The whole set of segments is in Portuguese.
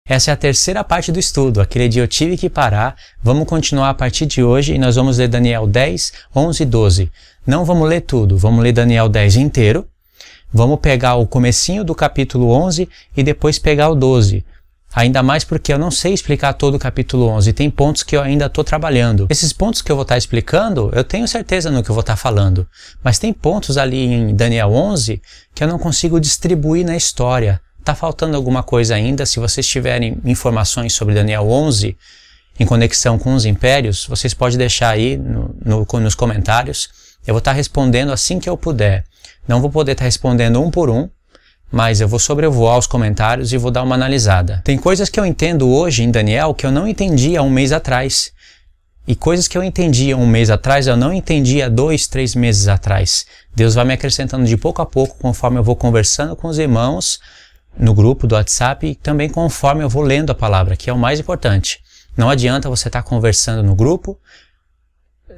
Essa é a terceira parte do estudo. Aquele dia eu tive que parar. Vamos continuar a partir de hoje e nós vamos ler Daniel 10, 11 e 12. Não vamos ler tudo, vamos ler Daniel 10 inteiro. Vamos pegar o comecinho do capítulo 11 e depois pegar o 12. Ainda mais porque eu não sei explicar todo o capítulo 11. Tem pontos que eu ainda estou trabalhando. Esses pontos que eu vou estar explicando, eu tenho certeza no que eu vou estar falando. Mas tem pontos ali em Daniel 11 que eu não consigo distribuir na história. Está faltando alguma coisa ainda. Se vocês tiverem informações sobre Daniel 11 em conexão com os impérios, vocês podem deixar aí nos comentários. Eu vou estar respondendo assim que eu puder. Não vou poder estar respondendo um por um, mas eu vou sobrevoar os comentários e vou dar uma analisada. Tem coisas que eu entendo hoje em Daniel que eu não entendi há um mês atrás. E coisas que eu entendi há um mês atrás, eu não entendi há 2, 3 meses atrás. Deus vai me acrescentando de pouco a pouco, conforme eu vou conversando com os irmãos no grupo do WhatsApp e também conforme eu vou lendo a palavra, que é o mais importante. Não adianta você estar conversando no grupo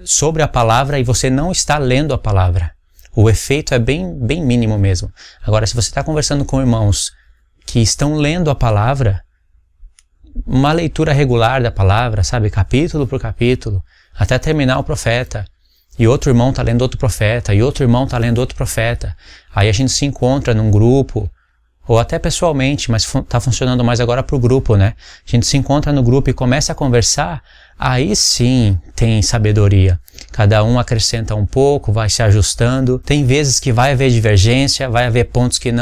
sobre a palavra e você não está lendo a palavra. O efeito é bem mínimo mesmo. Agora, se você está conversando com irmãos que estão lendo a palavra, uma leitura regular da palavra, sabe, capítulo por capítulo, até terminar o profeta, e outro irmão está lendo outro profeta, e outro irmão está lendo outro profeta, aí a gente se encontra num grupo, ou até pessoalmente, mas está funcionando mais agora para o grupo, né? A gente se encontra no grupo e começa a conversar, aí sim tem sabedoria. Cada um acrescenta um pouco, vai se ajustando. Tem vezes que vai haver divergência, vai haver pontos que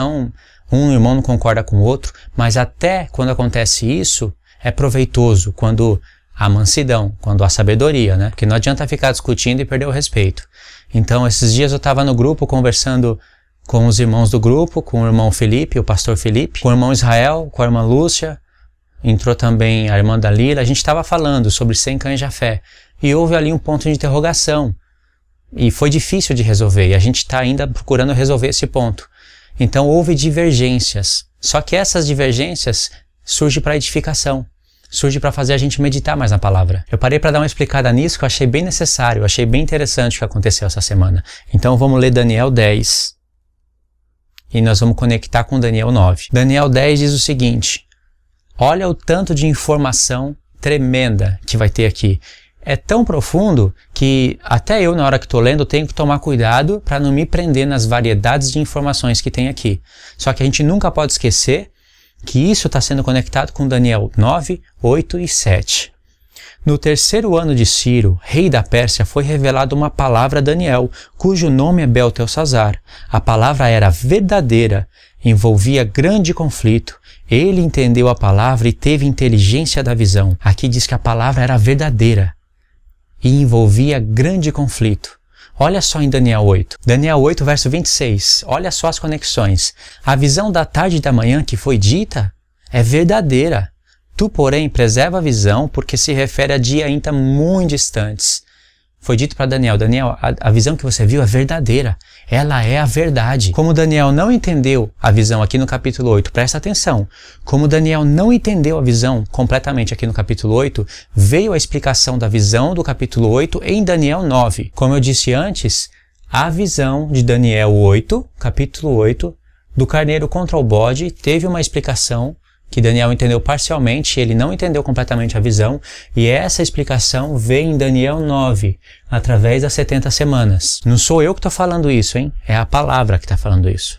um irmão não concorda com o outro, mas até quando acontece isso, é proveitoso, quando há mansidão, quando há sabedoria, né? Porque não adianta ficar discutindo e perder o respeito. Então, esses dias eu estava no grupo conversando com os irmãos do grupo, com o irmão Felipe, o pastor Felipe, com o irmão Israel, com a irmã Lúcia, entrou também a irmã Dalila. A gente estava falando sobre 100 cães de Jafé e houve ali um ponto de interrogação e foi difícil de resolver e a gente está ainda procurando resolver esse ponto. Então houve divergências, só que essas divergências surgem para edificação, surge para fazer a gente meditar mais na palavra. Eu parei para dar uma explicada nisso que eu achei bem necessário, eu achei bem interessante o que aconteceu essa semana. Então vamos ler Daniel 10 e nós vamos conectar com Daniel 9. Daniel 10 diz o seguinte: olha o tanto de informação tremenda que vai ter aqui. É tão profundo que até eu, na hora que estou lendo, tenho que tomar cuidado para não me prender nas variedades de informações que tem aqui. Só que a gente nunca pode esquecer que isso está sendo conectado com Daniel 9, 8 e 7. No terceiro ano de Ciro, rei da Pérsia, foi revelada uma palavra a Daniel, cujo nome é Beltesazar. A palavra era verdadeira, envolvia grande conflito. Ele entendeu a palavra e teve inteligência da visão. Aqui diz que a palavra era verdadeira e envolvia grande conflito. Olha só em Daniel 8. Daniel 8, verso 26. Olha só as conexões. A visão da tarde e da manhã que foi dita é verdadeira. Tu, porém, preserva a visão, porque se refere a dia ainda muito distantes. Foi dito para Daniel: Daniel, a visão que você viu é verdadeira. Ela é a verdade. Como Daniel não entendeu a visão aqui no capítulo 8, presta atenção. Como Daniel não entendeu a visão completamente aqui no capítulo 8, veio a explicação da visão do capítulo 8 em Daniel 9. Como eu disse antes, a visão de Daniel 8, capítulo 8, do carneiro contra o bode, teve uma explicação que Daniel entendeu parcialmente, ele não entendeu completamente a visão, e essa explicação veio em Daniel 9, através das 70 semanas. Não sou eu que estou falando isso, hein? É a palavra que está falando isso.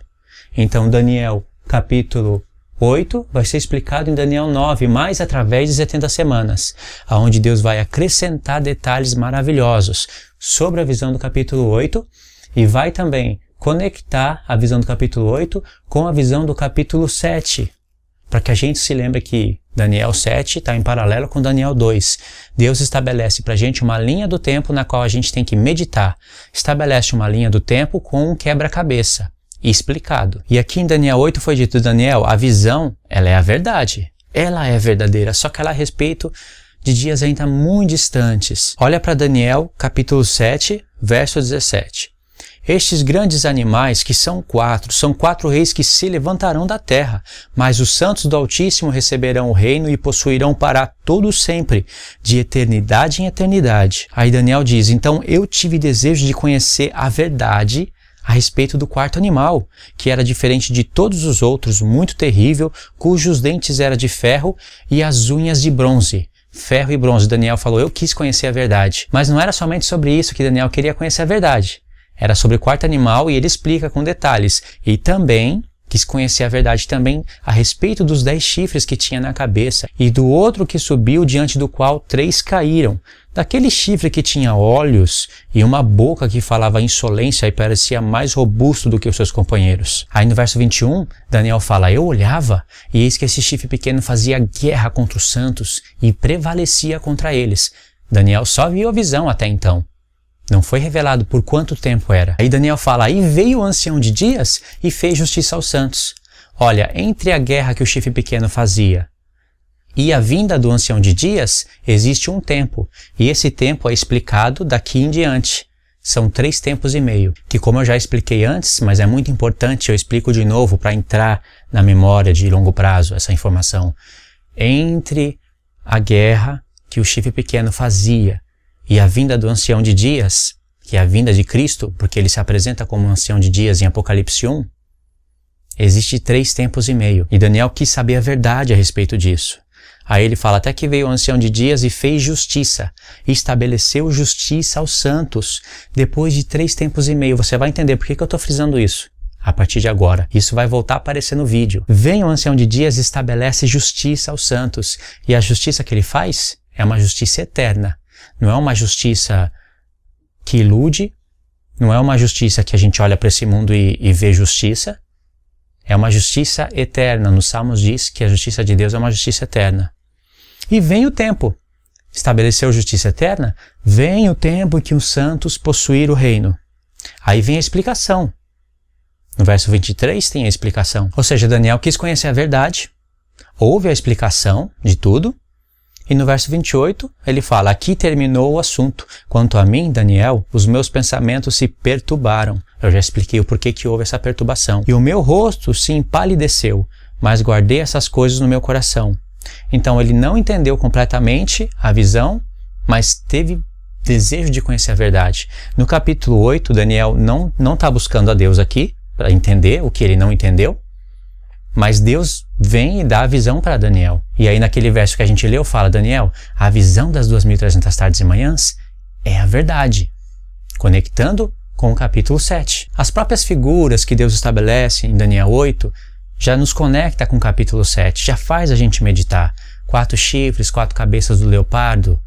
Então, Daniel, capítulo 8, vai ser explicado em Daniel 9, mais através de 70 semanas, onde Deus vai acrescentar detalhes maravilhosos sobre a visão do capítulo 8, e vai também conectar a visão do capítulo 8 com a visão do capítulo 7, para que a gente se lembre que Daniel 7 está em paralelo com Daniel 2. Deus estabelece para a gente uma linha do tempo na qual a gente tem que meditar. Estabelece uma linha do tempo com um quebra-cabeça explicado. E aqui em Daniel 8 foi dito: Daniel, a visão, ela é a verdade. Ela é verdadeira, só que ela é a respeito de dias ainda muito distantes. Olha para Daniel, capítulo 7, verso 17. Estes grandes animais, que são 4 reis que se levantarão da terra, mas os santos do Altíssimo receberão o reino e possuirão para todo sempre, de eternidade em eternidade. Aí Daniel diz: então eu tive desejo de conhecer a verdade a respeito do quarto animal, que era diferente de todos os outros, muito terrível, cujos dentes eram de ferro e as unhas de bronze. Ferro e bronze. Daniel falou, eu quis conhecer a verdade. Mas não era somente sobre isso que Daniel queria conhecer a verdade. Era sobre o quarto animal e ele explica com detalhes. E também quis conhecer a verdade também a respeito dos 10 chifres que tinha na cabeça e do outro que subiu diante do qual 3 caíram. Daquele chifre que tinha olhos e uma boca que falava insolência e parecia mais robusto do que os seus companheiros. Aí no verso 21, Daniel fala, eu olhava e eis que esse chifre pequeno fazia guerra contra os santos e prevalecia contra eles. Daniel só viu a visão até então. Não foi revelado por quanto tempo era. Aí Daniel fala, aí veio o ancião de dias e fez justiça aos santos. Olha, entre a guerra que o chifre pequeno fazia e a vinda do ancião de dias, existe um tempo. E esse tempo é explicado daqui em diante. São 3 tempos e meio, que como eu já expliquei antes, mas é muito importante, eu explico de novo para entrar na memória de longo prazo essa informação. Entre a guerra que o chifre pequeno fazia e a vinda do ancião de dias, que é a vinda de Cristo, porque ele se apresenta como um ancião de dias em Apocalipse 1, existe 3 tempos e meio. E Daniel quis saber a verdade a respeito disso. Aí ele fala, até que veio o ancião de dias e fez justiça, e estabeleceu justiça aos santos, depois de 3 tempos e meio. Você vai entender por que eu estou frisando isso a partir de agora. Isso vai voltar a aparecer no vídeo. Vem o ancião de dias e estabelece justiça aos santos. E a justiça que ele faz é uma justiça eterna. Não é uma justiça que ilude, não é uma justiça que a gente olha para esse mundo e vê justiça. É uma justiça eterna. Nos Salmos diz que a justiça de Deus é uma justiça eterna. E vem o tempo. Estabeleceu justiça eterna? Vem o tempo em que os santos possuíram o reino. Aí vem a explicação. No verso 23 tem a explicação. Ou seja, Daniel quis conhecer a verdade, houve a explicação de tudo, e no verso 28 ele fala, aqui terminou o assunto. Quanto a mim, Daniel, os meus pensamentos se perturbaram. Eu já expliquei o porquê que houve essa perturbação. E o meu rosto se empalideceu, mas guardei essas coisas no meu coração. Então ele não entendeu completamente a visão, mas teve desejo de conhecer a verdade. No capítulo 8, Daniel não está buscando a Deus aqui, para entender o que ele não entendeu, mas Deus vem e dá a visão para Daniel. E aí naquele verso que a gente leu fala, Daniel, a visão das 2.300 tardes e manhãs é a verdade. Conectando com o capítulo 7. As próprias figuras que Deus estabelece em Daniel 8 já nos conecta com o capítulo 7, já faz a gente meditar. 4 chifres, 4 cabeças do leopardo,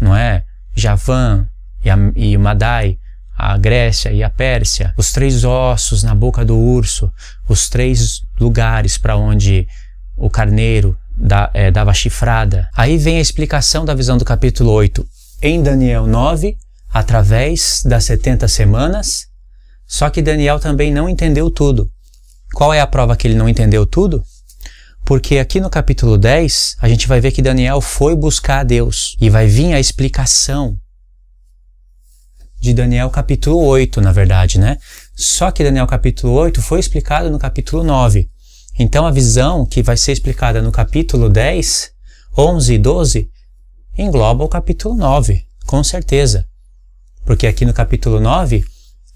não é? Javã e Madai, a Grécia e a Pérsia, os 3 ossos na boca do urso, os 3 lugares para onde o carneiro dava chifrada. Aí vem a explicação da visão do capítulo 8 em Daniel 9, através das 70 semanas, só que Daniel também não entendeu tudo. Qual é a prova que ele não entendeu tudo? Porque aqui no capítulo 10, a gente vai ver que Daniel foi buscar a Deus, e vai vir a explicação de Daniel capítulo 8, na verdade, né? Só que Daniel capítulo 8 foi explicado no capítulo 9. Então a visão que vai ser explicada no capítulo 10, 11 e 12, engloba o capítulo 9, com certeza. Porque aqui no capítulo 9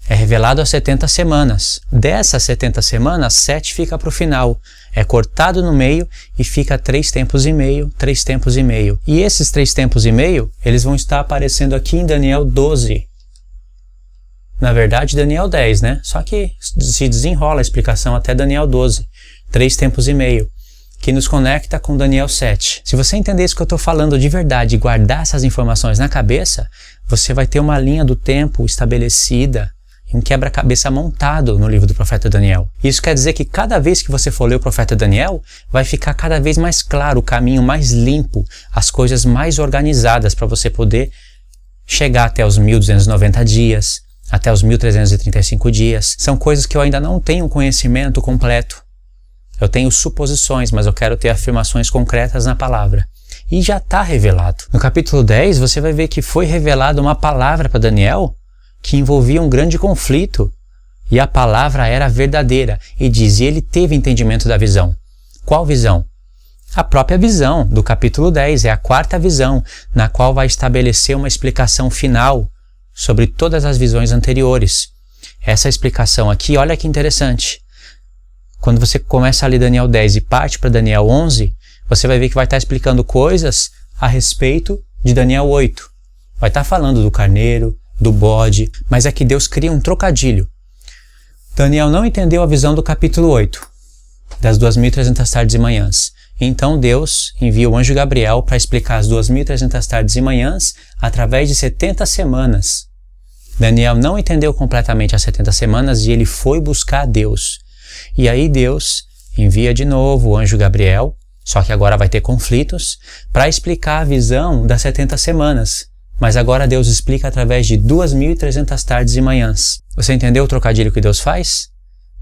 é revelado as 70 semanas. Dessas 70 semanas, 7 fica para o final. É cortado no meio e fica 3 tempos e meio, 3 tempos e meio. E esses 3 tempos e meio, eles vão estar aparecendo aqui em Daniel 12. Na verdade, Daniel 10, né? Só que se desenrola a explicação até Daniel 12. 3 tempos e meio, que nos conecta com Daniel 7. Se você entender isso que eu estou falando de verdade e guardar essas informações na cabeça, você vai ter uma linha do tempo estabelecida e um quebra-cabeça montado no livro do profeta Daniel. Isso quer dizer que cada vez que você for ler o profeta Daniel, vai ficar cada vez mais claro, o caminho mais limpo, as coisas mais organizadas para você poder chegar até os 1290 dias, até os 1335 dias. São coisas que eu ainda não tenho conhecimento completo. Eu tenho suposições, mas eu quero ter afirmações concretas na palavra. E já está revelado. No capítulo 10, você vai ver que foi revelada uma palavra para Daniel que envolvia um grande conflito. E a palavra era verdadeira. E diz, e ele teve entendimento da visão. Qual visão? A própria visão do capítulo 10. É a 4ª visão, na qual vai estabelecer uma explicação final sobre todas as visões anteriores. Essa explicação aqui, olha que interessante. Quando você começa a ler Daniel 10 e parte para Daniel 11, você vai ver que vai estar explicando coisas a respeito de Daniel 8. Vai estar falando do carneiro, do bode, mas é que Deus cria um trocadilho. Daniel não entendeu a visão do capítulo 8, das 2.300 tardes e manhãs. Então Deus envia o anjo Gabriel para explicar as 2.300 tardes e manhãs através de 70 semanas. Daniel não entendeu completamente as 70 semanas e ele foi buscar Deus. E aí Deus envia de novo o anjo Gabriel, só que agora vai ter conflitos, para explicar a visão das 70 semanas. Mas agora Deus explica através de 2.300 tardes e manhãs. Você entendeu o trocadilho que Deus faz?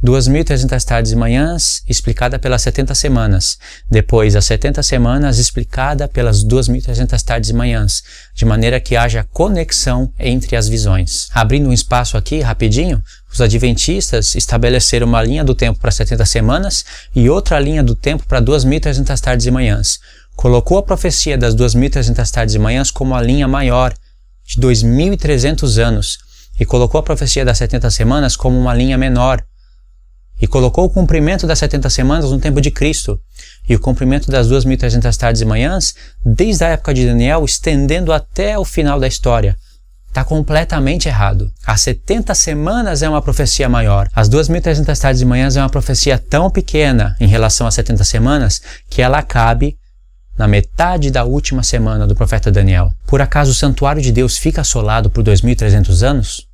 2.300 tardes e manhãs explicada pelas 70 semanas. Depois, as 70 semanas explicada pelas 2.300 tardes e manhãs, de maneira que haja conexão entre as visões. Abrindo um espaço aqui, rapidinho, os adventistas estabeleceram uma linha do tempo para 70 semanas e outra linha do tempo para 2.300 tardes e manhãs. Colocou a profecia das 2.300 tardes e manhãs como a linha maior, de 2.300 anos, e colocou a profecia das 70 semanas como uma linha menor, e colocou o cumprimento das 70 semanas no tempo de Cristo, e o cumprimento das 2.300 tardes e manhãs desde a época de Daniel, estendendo até o final da história. Está completamente errado. As 70 semanas é uma profecia maior. As 2.300 tardes e manhãs é uma profecia tão pequena em relação às 70 semanas que ela cabe na metade da última semana do profeta Daniel. Por acaso o santuário de Deus fica assolado por 2.300 anos?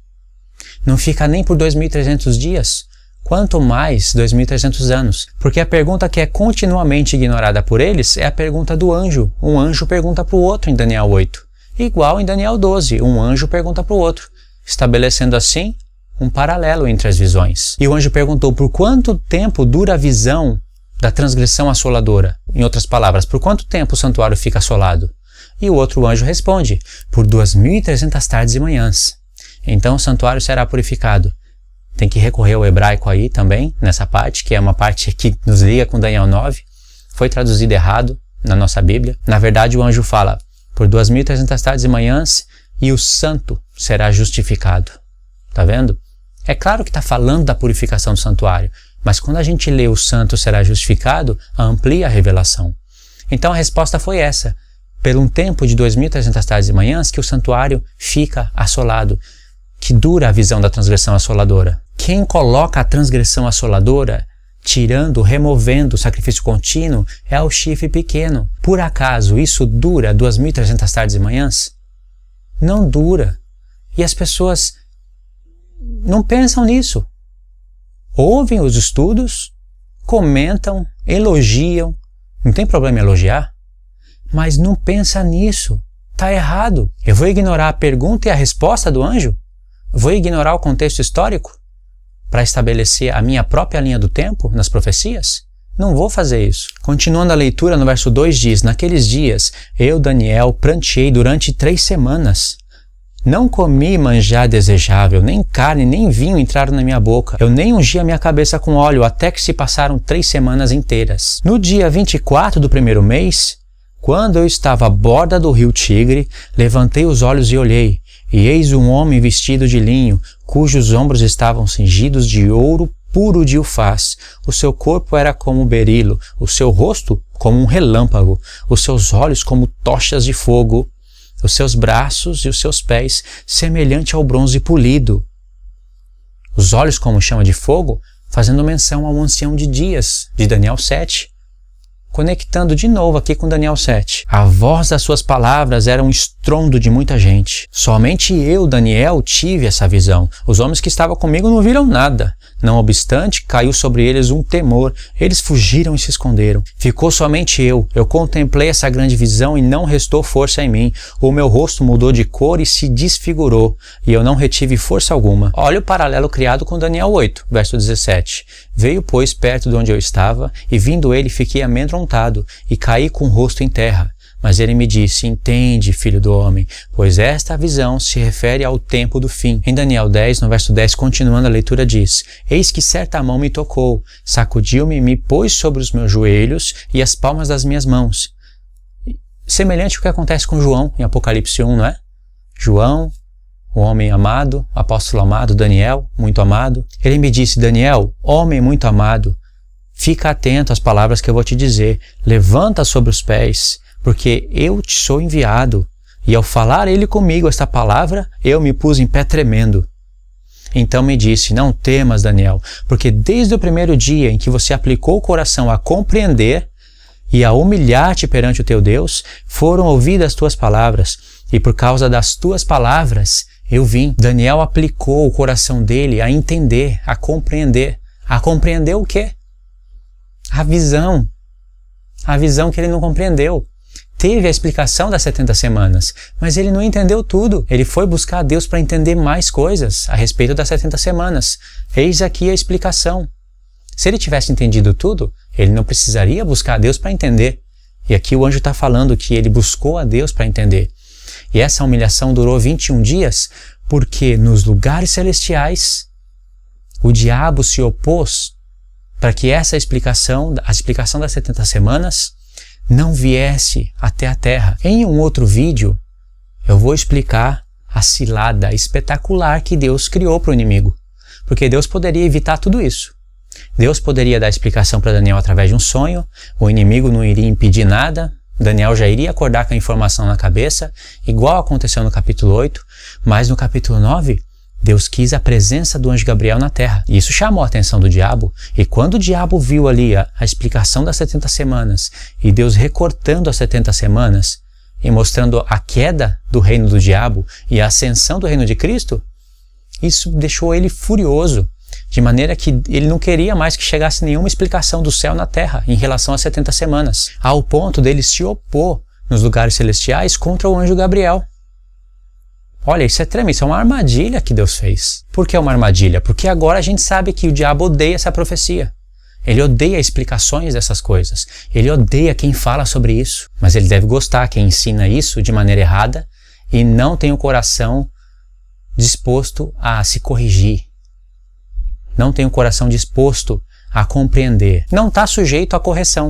Não fica nem por 2.300 dias? Quanto mais 2.300 anos? Porque a pergunta que é continuamente ignorada por eles é a pergunta do anjo. Um anjo pergunta para o outro em Daniel 8. Igual em Daniel 12, um anjo pergunta para o outro, estabelecendo assim um paralelo entre as visões. E o anjo perguntou por quanto tempo dura a visão da transgressão assoladora. Em outras palavras, por quanto tempo o santuário fica assolado? E o outro anjo responde, por 2.300 tardes e manhãs. Então o santuário será purificado. Tem que recorrer ao hebraico aí também, nessa parte, que é uma parte que nos liga com Daniel 9. Foi traduzido errado na nossa Bíblia. Na verdade, o anjo fala, por 2.300 tardes e manhãs, e o santo será justificado. Tá vendo? É claro que está falando da purificação do santuário, mas quando a gente lê o santo será justificado, amplia a revelação. Então a resposta foi essa. Por um tempo de 2.300 tardes e manhãs que o santuário fica assolado, que dura a visão da transgressão assoladora. Quem coloca a transgressão assoladora, tirando, removendo o sacrifício contínuo, é o chifre pequeno. Por acaso isso dura 2.300 tardes e manhãs? Não dura. E as pessoas não pensam nisso. Ouvem os estudos, comentam, elogiam. Não tem problema em elogiar, mas não pensa nisso. Está errado. Eu vou ignorar a pergunta e a resposta do anjo? Vou ignorar o contexto histórico para estabelecer a minha própria linha do tempo nas profecias? Não vou fazer isso. Continuando a leitura, no verso 2 diz, naqueles dias, eu, Daniel, pranteei durante 3 semanas. Não comi manjar desejável, nem carne, nem vinho entraram na minha boca. Eu nem ungi a minha cabeça com óleo, até que se passaram 3 semanas inteiras. No dia 24 do primeiro mês, quando eu estava à borda do rio Tigre, levantei os olhos e olhei. E eis um homem vestido de linho, cujos ombros estavam cingidos de ouro puro de Ufaz. O seu corpo era como berilo, o seu rosto como um relâmpago, os seus olhos como tochas de fogo, os seus braços e os seus pés semelhante ao bronze polido. Os olhos como chama de fogo, fazendo menção ao ancião de dias, de Daniel 7. Conectando de novo aqui com Daniel 7. A voz das suas palavras era um estrondo de muita gente. Somente eu, Daniel, tive essa visão. Os homens que estavam comigo não viram nada. Não obstante, caiu sobre eles um temor. Eles fugiram e se esconderam. Ficou somente eu. Eu contemplei essa grande visão e não restou força em mim. O meu rosto mudou de cor e se desfigurou. E eu não retive força alguma. Olha o paralelo criado com Daniel 8, verso 17. Veio, pois, perto de onde eu estava, e vindo ele, fiquei amedrontado, e caí com o rosto em terra. Mas ele me disse, entende, filho do homem, pois esta visão se refere ao tempo do fim. Em Daniel 10, no verso 10, continuando a leitura, diz, eis que certa mão me tocou, sacudiu-me e me pôs sobre os meus joelhos e as palmas das minhas mãos. Semelhante ao que acontece com João em Apocalipse 1, não é? João o homem amado, o apóstolo amado, Daniel, muito amado. Ele me disse: Daniel, homem muito amado, fica atento às palavras que eu vou te dizer. Levanta sobre os pés, porque eu te sou enviado. E ao falar ele comigo esta palavra, eu me pus em pé tremendo. Então me disse: não temas, Daniel, porque desde o primeiro dia em que você aplicou o coração a compreender e a humilhar-te perante o teu Deus, foram ouvidas as tuas palavras, e por causa das tuas palavras eu vim. Daniel aplicou o coração dele a entender, a compreender. A compreender o quê? A visão. A visão que ele não compreendeu. Teve a explicação das 70 semanas, mas ele não entendeu tudo. Ele foi buscar a Deus para entender mais coisas a respeito das 70 semanas. Eis aqui a explicação. Se ele tivesse entendido tudo, ele não precisaria buscar a Deus para entender. E aqui o anjo está falando que ele buscou a Deus para entender. E essa humilhação durou 21 dias, porque nos lugares celestiais o diabo se opôs para que essa explicação, a explicação das 70 semanas, não viesse até a terra. Em um outro vídeo, eu vou explicar a cilada espetacular que Deus criou para o inimigo. Porque Deus poderia evitar tudo isso. Deus poderia dar explicação para Daniel através de um sonho, o inimigo não iria impedir nada, Daniel já iria acordar com a informação na cabeça, igual aconteceu no capítulo 8, mas no capítulo 9, Deus quis a presença do anjo Gabriel na terra. E isso chamou a atenção do diabo. E quando o diabo viu ali a explicação das 70 semanas e Deus recortando as 70 semanas e mostrando a queda do reino do diabo e a ascensão do reino de Cristo, isso deixou ele furioso, de maneira que ele não queria mais que chegasse nenhuma explicação do céu na terra em relação às 70 semanas, ao ponto dele se opor nos lugares celestiais contra o anjo Gabriel. Olha, isso é tremendo, isso é uma armadilha que Deus fez. Por que é uma armadilha? Porque agora a gente sabe que o diabo odeia essa profecia. Ele odeia explicações dessas coisas. Ele odeia quem fala sobre isso. Mas ele deve gostar quem ensina isso de maneira errada e não tem o coração disposto a se corrigir. Não tem o coração disposto a compreender. Não está sujeito à correção.